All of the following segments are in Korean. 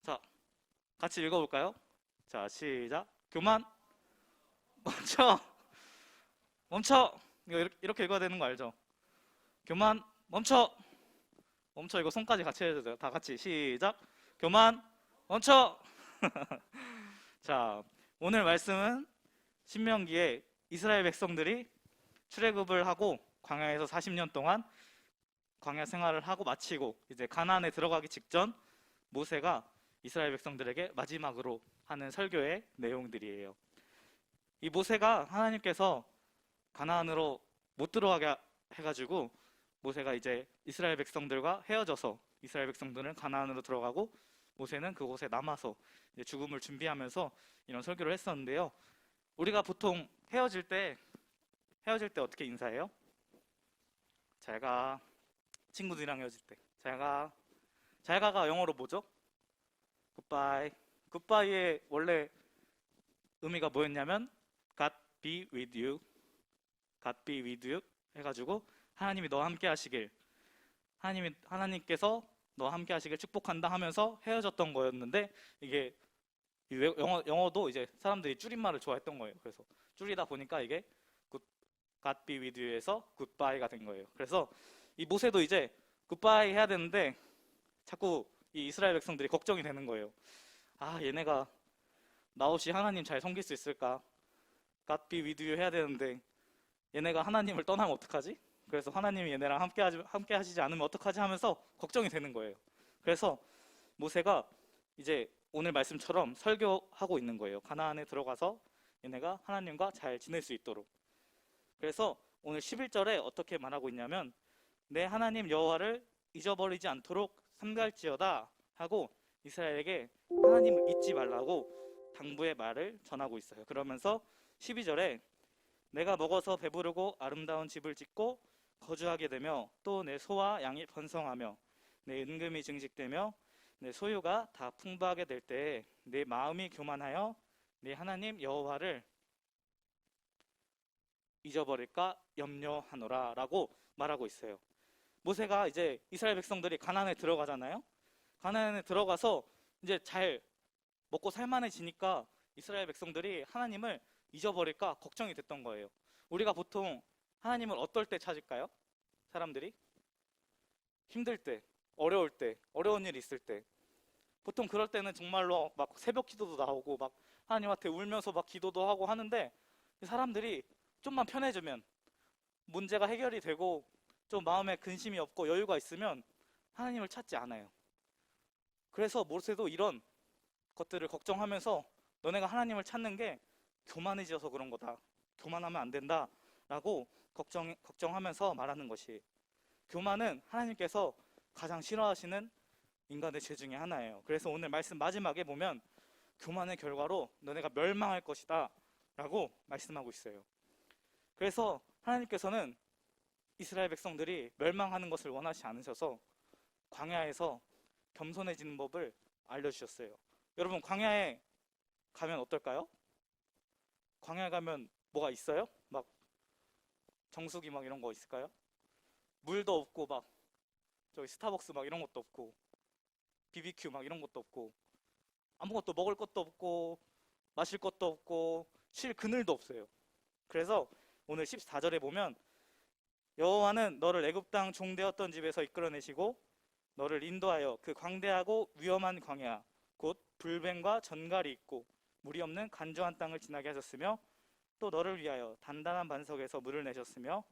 자, 같이 읽어볼까요? 자, 시작. 교만, 멈춰, 멈춰. 이거 이렇게 읽어야 되는 거 알죠? 교만, 멈춰, 멈춰. 이거 손까지 같이 해야 돼요. 다 같이 시작. 교만, 멈춰. 자, 오늘 말씀은 신명기에 이스라엘 백성들이 출애굽을 하고 광야에서 40년 동안 광야 생활을 하고 마치고 이제 가나안에 들어가기 직전 모세가 이스라엘 백성들에게 마지막으로 하는 설교의 내용들이에요. 이 모세가 하나님께서 가나안으로 못 들어가게 해가지고 모세가 이제 이스라엘 백성들과 헤어져서 이스라엘 백성들은 가나안으로 들어가고 모세는 그곳에 남아서 이제 죽음을 준비하면서 이런 설교를 했었는데요. 우리가 보통 헤어질 때 어떻게 인사해요? 잘가. 친구들이랑 헤어질 때 잘가가 영어로 뭐죠? 굿바이. 굿바이의 원래 의미가 뭐였냐면 God be with you, God be with you 해가지고 하나님이 너와 함께 하시길, 하나님께서 너와 함께 하시길 축복한다 하면서 헤어졌던 거였는데, 이게 영어도 이제 사람들이 줄임말을 좋아했던 거예요. 그래서 줄이다 보니까 이게 God be with you에서 굿바이가 된 거예요. 그래서 이 모세도 이제 굿바이 해야 되는데 자꾸 이 이스라엘 백성들이 걱정이 되는 거예요. 아, 얘네가 나 없이 하나님 잘 섬길 수 있을까? God be with you 해야 되는데 얘네가 하나님을 떠나면 어떡하지? 그래서 하나님이 얘네랑 함께 하시지 않으면 어떡하지 하면서 걱정이 되는 거예요. 그래서 모세가 이제 오늘 말씀처럼 설교하고 있는 거예요. 가나안에 들어가서 얘네가 하나님과 잘 지낼 수 있도록. 그래서 오늘 11절에 어떻게 말하고 있냐면 내 하나님 여호와를 잊어버리지 않도록 삼갈지어다 하고 이스라엘에게 하나님을 잊지 말라고 당부의 말을 전하고 있어요. 그러면서 12절에 내가 먹어서 배부르고 아름다운 집을 짓고 거주하게 되며 또 내 소와 양이 번성하며 내 은금이 증식되며 내 소유가 다 풍부하게 될 때에 내 마음이 교만하여 내 하나님 여호와를 잊어버릴까 염려하노라 라고 말하고 있어요. 모세가 이제 이스라엘 백성들이 가나안에 들어가잖아요. 가나안에 들어가서 이제 잘 먹고 살만해지니까 이스라엘 백성들이 하나님을 잊어버릴까 걱정이 됐던 거예요. 우리가 보통 하나님을 어떨 때 찾을까요? 사람들이 힘들 때, 어려울 때, 어려운 일 있을 때, 보통 그럴 때는 정말로 막 새벽 기도도 나오고 막 하나님한테 울면서 막 기도도 하고 하는데, 사람들이 좀만 편해지면, 문제가 해결이 되고 좀 마음에 근심이 없고 여유가 있으면 하나님을 찾지 않아요. 그래서 모세도 이런 것들을 걱정하면서 너네가 하나님을 찾는 게 교만해져서 그런 거다, 교만하면 안 된다 라고 걱정하면서 말하는 것이, 교만은 하나님께서 가장 싫어하시는 인간의 죄 중에 하나예요. 그래서 오늘 말씀 마지막에 보면 교만의 결과로 너네가 멸망할 것이다 라고 말씀하고 있어요. 그래서 하나님께서는 이스라엘 백성들이 멸망하는 것을 원하지 않으셔서 광야에서 겸손해지는 법을 알려주셨어요. 여러분, 광야에 가면 어떨까요? 광야에 가면 뭐가 있어요? 막 정수기 막 이런 거 있을까요? 물도 없고 막 저기 스타벅스 막 이런 것도 없고 BBQ 막 이런 것도 없고 아무것도 먹을 것도 없고 마실 것도 없고 쉴 그늘도 없어요. 그래서 오늘 14절에 보면 여호와는 너를 애굽 땅 종되었던 집에서 이끌어내시고 너를 인도하여 그 광대하고 위험한 광야 곧 불뱀과 전갈이 있고 물이 없는 간조한 땅을 지나게 하셨으며 또 너를 위하여 단단한 반석에서 물을 내셨으며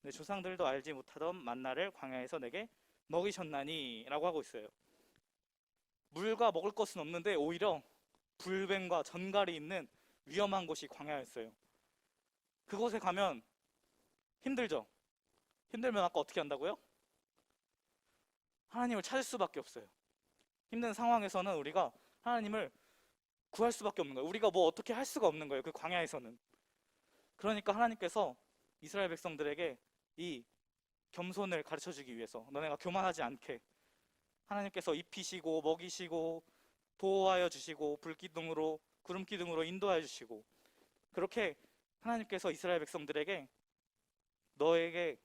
내 조상들도 알지 못하던 만나를 광야에서 내게 먹이셨나니 라고 하고 있어요. 물과 먹을 것은 없는데 오히려 불뱀과 전갈이 있는 위험한 곳이 광야였어요. 그곳에 가면 힘들죠? 힘들면 아까 어떻게 한다고요? 하나님을 찾을 수밖에 없어요. 힘든 상황에서는 우리가 하나님을 구할 수밖에 없는 거예요. 우리가 뭐 어떻게 할 수가 없는 거예요. 그 광야에서는. 그러니까 하나님께서 이스라엘 백성들에게 이 겸손을 가르쳐주기 위해서 너네가 교만하지 않게 하나님께서 입히시고 먹이시고 보호하여 주시고 불기둥으로 구름기둥으로 인도하여 주시고, 그렇게 하나님께서 이스라엘 백성들에게 너에게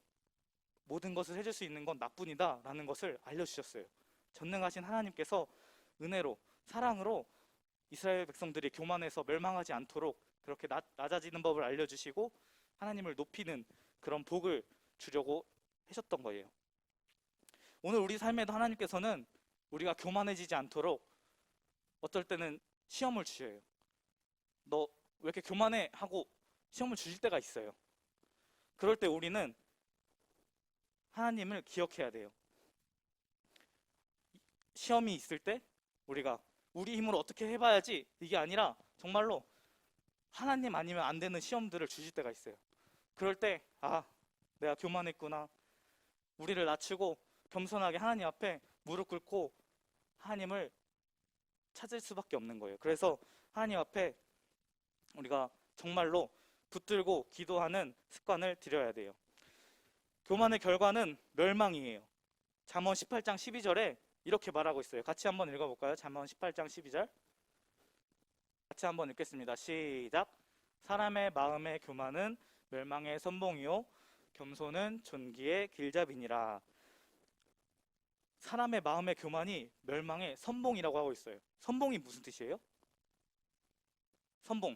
모든 것을 해줄 수 있는 건 나뿐이다 라는 것을 알려주셨어요. 전능하신 하나님께서 은혜로, 사랑으로 이스라엘 백성들이 교만해서 멸망하지 않도록 그렇게 낮아지는 법을 알려주시고 하나님을 높이는 그런 복을 주려고 하셨던 거예요. 오늘 우리 삶에도 하나님께서는 우리가 교만해지지 않도록 어떨 때는 시험을 주셔요. 너 왜 이렇게 교만해? 하고 시험을 주실 때가 있어요. 그럴 때 우리는 하나님을 기억해야 돼요. 시험이 있을 때 우리가 우리 힘으로 어떻게 해봐야지 이게 아니라 정말로 하나님 아니면 안 되는 시험들을 주실 때가 있어요. 그럴 때 내가 교만했구나. 우리를 낮추고 겸손하게 하나님 앞에 무릎 꿇고 하나님을 찾을 수밖에 없는 거예요. 그래서 하나님 앞에 우리가 정말로 붙들고 기도하는 습관을 들여야 돼요. 교만의 결과는 멸망이에요. 잠언 18장 12절에 이렇게 말하고 있어요. 같이 한번 읽어볼까요? 잠언 18장 12절 같이 한번 읽겠습니다. 시작. 사람의 마음의 교만은 멸망의 선봉이요 겸손은 존귀의 길잡이니라. 사람의 마음의 교만이 멸망의 선봉이라고 하고 있어요. 선봉이 무슨 뜻이에요? 선봉,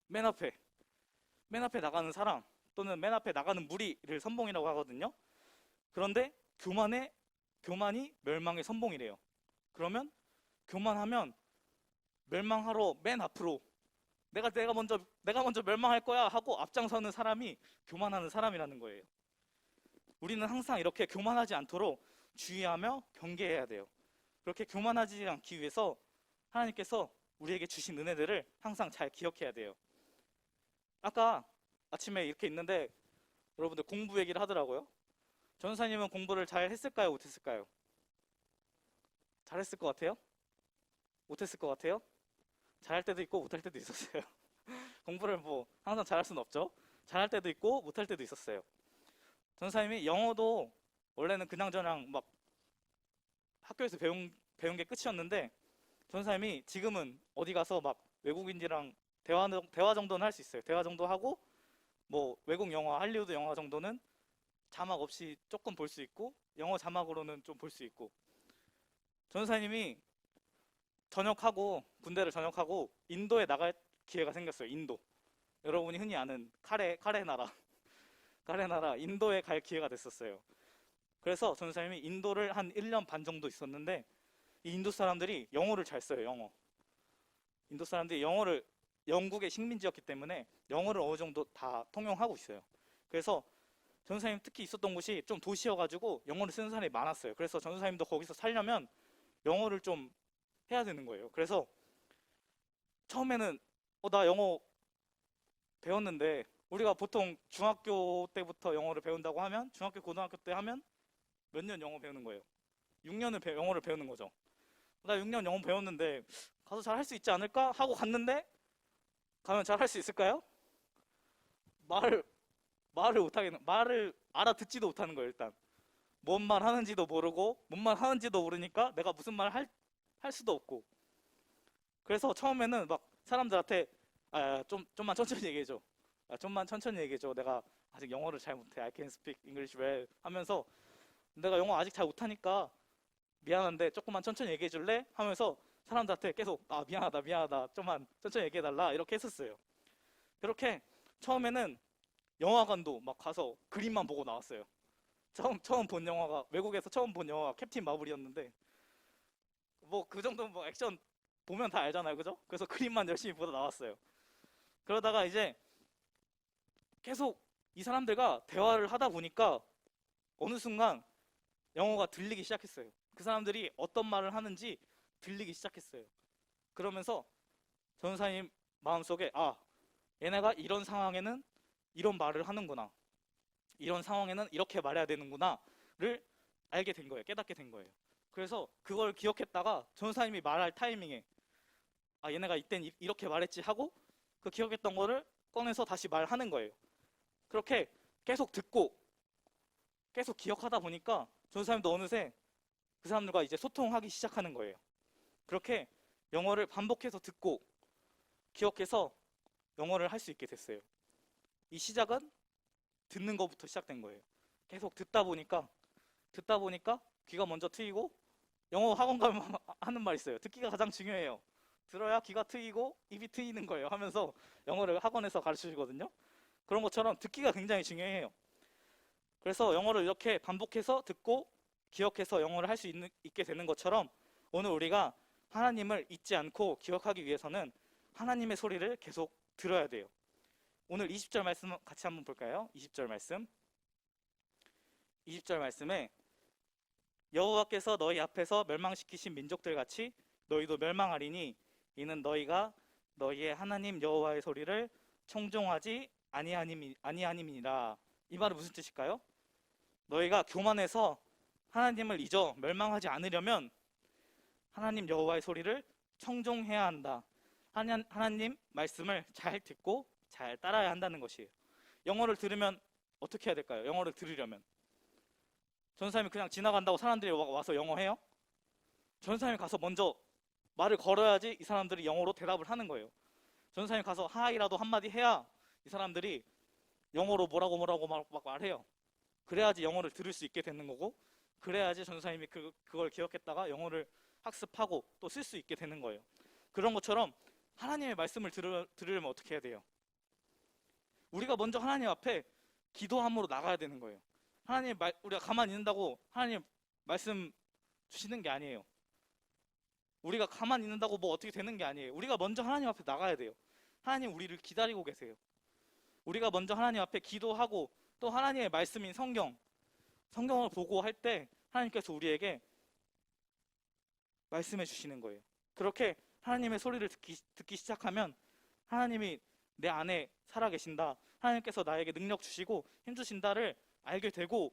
맨 앞에 나가는 사람 또는 맨 앞에 나가는 무리를 선봉이라고 하거든요. 그런데 교만이 멸망의 선봉이래요. 그러면 교만하면 멸망하러 맨 앞으로 내가 먼저 멸망할 거야 하고 앞장서는 사람이 교만하는 사람이라는 거예요. 우리는 항상 이렇게 교만하지 않도록 주의하며 경계해야 돼요. 그렇게 교만하지 않기 위해서 하나님께서 우리에게 주신 은혜들을 항상 잘 기억해야 돼요. 아까 아침에 이렇게 있는데 여러분들 공부 얘기를 하더라고요. 전사님은 공부를 잘 했을까요? 못했을까요? 잘했을 것 같아요? 못했을 것 같아요? 잘할 때도 있고 못할 때도 있었어요. 공부를 항상 잘할 수는 없죠. 잘할 때도 있고 못할 때도 있었어요. 전사님이 영어도 원래는 그냥저냥 막 학교에서 배운 게 끝이었는데 전사님이 지금은 어디 가서 막 외국인들이랑 대화 정도는 할 수 있어요. 대화 정도 하고 외국 영화, 할리우드 영화 정도는 자막 없이 조금 볼 수 있고 영어 자막으로는 좀 볼 수 있고. 전사님이 군대를 전역하고 인도에 나갈 기회가 생겼어요. 인도. 여러분이 흔히 아는 카레 나라 인도에 갈 기회가 됐었어요. 그래서 전사님이 인도를 한 1년 반 정도 있었는데 이 인도 사람들이 영어를 잘 써요. 영어. 인도 사람들이 영국의 식민지였기 때문에 영어를 어느 정도 다 통용하고 있어요. 그래서 전사님 특히 있었던 곳이 좀 도시여가지고 영어를 쓰는 사람이 많았어요. 그래서 전사님도 거기서 살려면 영어를 좀 해야 되는 거예요. 그래서 처음에는 나 영어 배웠는데 우리가 보통 중학교 때부터 영어를 배운다고 하면 중학교 고등학교 때 하면 몇 년 영어 배우는 거예요? 6년을 영어를 배우는 거죠. 나 6년 영어 배웠는데 가서 잘 할 수 있지 않을까 하고 갔는데 가면 잘 할 수 있을까요? 말을 알아듣지도 못하는 거예요. 일단 뭔 말 하는지도 모르고 뭔 말 하는지도 모르니까 내가 무슨 말 할 수도 없고. 그래서 처음에는 막 사람들한테 좀만 천천히 얘기해줘. 좀만 천천히 얘기해줘. 내가 아직 영어를 잘 못해. I can speak English well 하면서 내가 영어 아직 잘 못하니까 미안한데 조금만 천천히 얘기해 줄래? 하면서 사람들한테 계속 미안하다 좀만 천천히 얘기해 달라 이렇게 했었어요. 그렇게 처음에는 영화관도 막 가서 그림만 보고 나왔어요. 처음 본 영화가 외국에서 처음 본 영화가 캡틴 마블이었는데 그 정도는 액션 보면 다 알잖아요. 그죠? 그래서 그림만 열심히 보다 나왔어요. 그러다가 이제 계속 이 사람들과 대화를 하다 보니까 어느 순간 영어가 들리기 시작했어요. 그 사람들이 어떤 말을 하는지 들리기 시작했어요. 그러면서 전사님 마음속에 얘네가 이런 상황에는 이런 말을 하는구나. 이런 상황에는 이렇게 말해야 되는구나를 알게 된 거예요. 깨닫게 된 거예요. 그래서 그걸 기억했다가 전사님이 말할 타이밍에 얘네가 이땐 이렇게 말했지 하고 그 기억했던 거를 꺼내서 다시 말하는 거예요. 그렇게 계속 듣고 계속 기억하다 보니까 전사님도 어느새 그 사람들과 이제 소통하기 시작하는 거예요. 그렇게 영어를 반복해서 듣고 기억해서 영어를 할 수 있게 됐어요. 이 시작은 듣는 것부터 시작된 거예요. 계속 듣다 보니까 귀가 먼저 트이고 영어 학원 가면 하는 말 있어요. 듣기가 가장 중요해요. 들어야 귀가 트이고 입이 트이는 거예요 하면서 영어를 학원에서 가르치시거든요. 그런 것처럼 듣기가 굉장히 중요해요. 그래서 영어를 이렇게 반복해서 듣고 기억해서 영어를 할 수 있게 되는 것처럼 오늘 우리가 하나님을 잊지 않고 기억하기 위해서는 하나님의 소리를 계속 들어야 돼요. 오늘 20절 말씀 같이 한번 볼까요? 20절 말씀. 20절 말씀에 여호와께서 너희 앞에서 멸망시키신 민족들 같이 너희도 멸망하리니 이는 너희가 너희의 하나님 여호와의 소리를 청종하지 아니함이니라. 이 말은 무슨 뜻일까요? 너희가 교만해서 하나님을 잊어 멸망하지 않으려면 하나님 여호와의 소리를 청종해야 한다. 하나님 말씀을 잘 듣고 잘 따라야 한다는 것이에요. 영어를 들으면 어떻게 해야 될까요? 영어를 들으려면 전사님이 그냥 지나간다고 사람들이 와서 영어 해요? 전사님이 가서 먼저 말을 걸어야지 이 사람들이 영어로 대답을 하는 거예요. 전사님이 가서 하이라도 한마디 해야 이 사람들이 영어로 뭐라고 막 말해요. 그래야지 영어를 들을 수 있게 되는 거고, 그래야지 전사님이 그걸 기억했다가 영어를 학습하고 또 쓸 수 있게 되는 거예요. 그런 것처럼 하나님의 말씀을 들으려면 어떻게 해야 돼요? 우리가 먼저 하나님 앞에 기도함으로 나가야 되는 거예요. 우리가 가만히 있는다고 하나님 말씀 주시는 게 아니에요. 우리가 가만히 있는다고 뭐 어떻게 되는 게 아니에요. 우리가 먼저 하나님 앞에 나가야 돼요. 하나님 우리를 기다리고 계세요. 우리가 먼저 하나님 앞에 기도하고 또 하나님의 말씀인 성경을 보고 할 때 하나님께서 우리에게 말씀해 주시는 거예요. 그렇게 하나님의 소리를 듣기 시작하면 하나님이 내 안에 살아계신다, 하나님께서 나에게 능력 주시고 힘 주신다를 알게 되고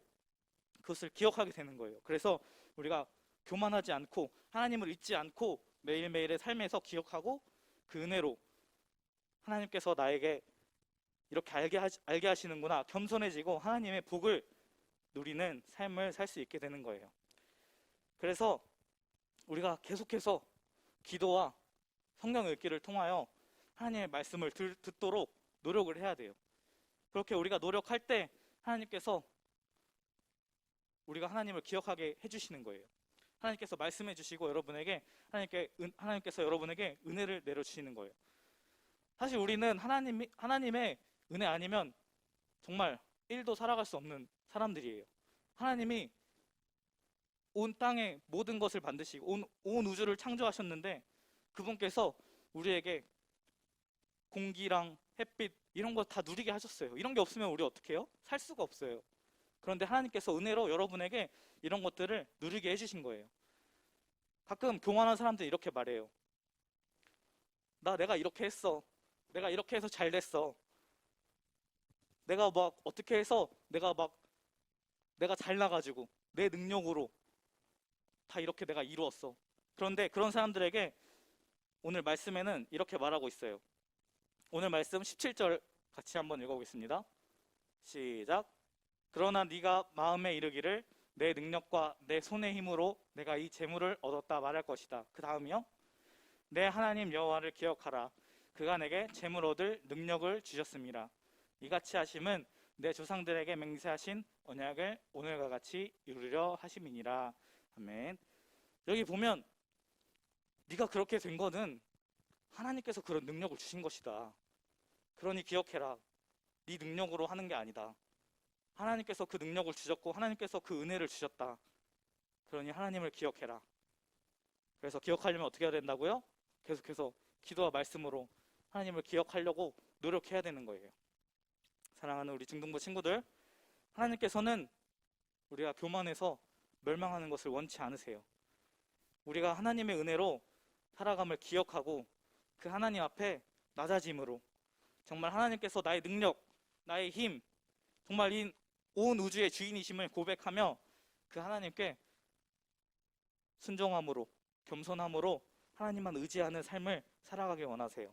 그것을 기억하게 되는 거예요. 그래서 우리가 교만하지 않고 하나님을 잊지 않고 매일매일의 삶에서 기억하고 그 은혜로 하나님께서 나에게 이렇게 알게 하시는구나, 겸손해지고 하나님의 복을 누리는 삶을 살 수 있게 되는 거예요. 그래서 우리가 계속해서 기도와 성경 읽기를 통하여 하나님의 말씀을 듣도록 노력을 해야 돼요. 그렇게 우리가 노력할 때 하나님께서 우리가 하나님을 기억하게 해주시는 거예요. 하나님께서 말씀해 주시고 하나님께서 여러분에게 은혜를 내려주시는 거예요. 사실 우리는 하나님의 은혜 아니면 정말 1도 살아갈 수 없는 사람들이에요. 하나님이 온 땅의 모든 것을 만드시고 온 우주를 창조하셨는데 그분께서 우리에게 공기랑 햇빛 이런 거 다 누리게 하셨어요. 이런 게 없으면 우리 어떻게 해요? 살 수가 없어요. 그런데 하나님께서 은혜로 여러분에게 이런 것들을 누리게 해주신 거예요. 가끔 교만한 사람들이 이렇게 말해요. 내가 이렇게 했어. 내가 이렇게 해서 잘 됐어. 내가 막 어떻게 해서 내가 잘나가지고 내 능력으로 다 이렇게 내가 이루었어. 그런데 그런 사람들에게 오늘 말씀에는 이렇게 말하고 있어요. 오늘 말씀 17절 같이 한번 읽어보겠습니다. 시작. 그러나 네가 마음에 이르기를 내 능력과 내 손의 힘으로 내가 이 재물을 얻었다 말할 것이다. 그 다음이요. 내 하나님 여호와를 기억하라. 그가 내게 재물 얻을 능력을 주셨습니다. 이같이 하심은 내 조상들에게 맹세하신 언약을 오늘과 같이 이루려 하심이니라. 아멘. 여기 보면 네가 그렇게 된 거는 하나님께서 그런 능력을 주신 것이다. 그러니 기억해라. 네 능력으로 하는 게 아니다. 하나님께서 그 능력을 주셨고 하나님께서 그 은혜를 주셨다. 그러니 하나님을 기억해라. 그래서 기억하려면 어떻게 해야 된다고요? 계속해서 기도와 말씀으로 하나님을 기억하려고 노력해야 되는 거예요. 사랑하는 우리 중등부 친구들, 하나님께서는 우리가 교만해서 멸망하는 것을 원치 않으세요. 우리가 하나님의 은혜로 살아감을 기억하고 그 하나님 앞에 낮아짐으로 정말 하나님께서 나의 능력, 나의 힘, 정말 이 온 우주의 주인이심을 고백하며 그 하나님께 순종함으로 겸손함으로 하나님만 의지하는 삶을 살아가길 원하세요.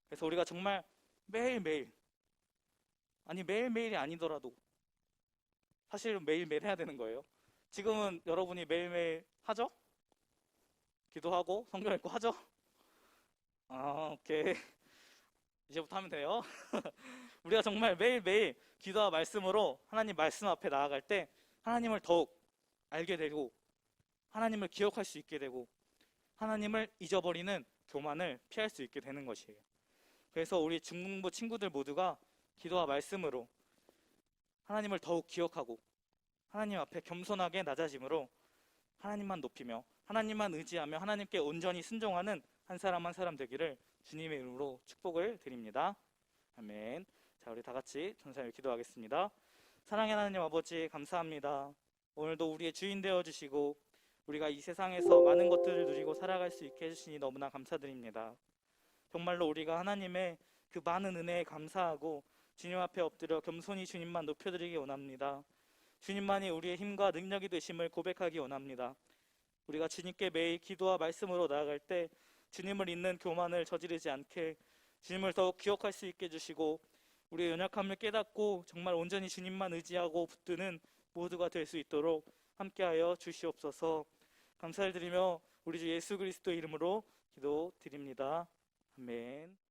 그래서 우리가 정말 매일매일이 아니더라도 사실은 매일매일 해야 되는 거예요. 지금은 여러분이 매일매일 하죠? 기도하고 성경 읽고 하죠? 오케이. 이제부터 하면 돼요. 우리가 정말 매일매일 기도와 말씀으로 하나님 말씀 앞에 나아갈 때 하나님을 더욱 알게 되고 하나님을 기억할 수 있게 되고 하나님을 잊어버리는 교만을 피할 수 있게 되는 것이에요. 그래서 우리 중등부 친구들 모두가 기도와 말씀으로 하나님을 더욱 기억하고 하나님 앞에 겸손하게 낮아짐으로 하나님만 높이며 하나님만 의지하며 하나님께 온전히 순종하는 한 사람 한 사람 되기를 주님의 이름으로 축복을 드립니다. 아멘. 자, 우리 다 같이 전사를 기도하겠습니다. 사랑의 하나님 아버지, 감사합니다. 오늘도 우리의 주인 되어주시고 우리가 이 세상에서 많은 것들을 누리고 살아갈 수 있게 해주시니 너무나 감사드립니다. 정말로 우리가 하나님의 그 많은 은혜에 감사하고 주님 앞에 엎드려 겸손히 주님만 높여드리기 원합니다. 주님만이 우리의 힘과 능력이 되심을 고백하기 원합니다. 우리가 주님께 매일 기도와 말씀으로 나아갈 때 주님을 잊는 교만을 저지르지 않게 주님을 더욱 기억할 수 있게 해주시고 우리의 연약함을 깨닫고 정말 온전히 주님만 의지하고 붙드는 모두가 될 수 있도록 함께하여 주시옵소서. 감사를 드리며 우리 주 예수 그리스도 이름으로 기도드립니다. 아멘.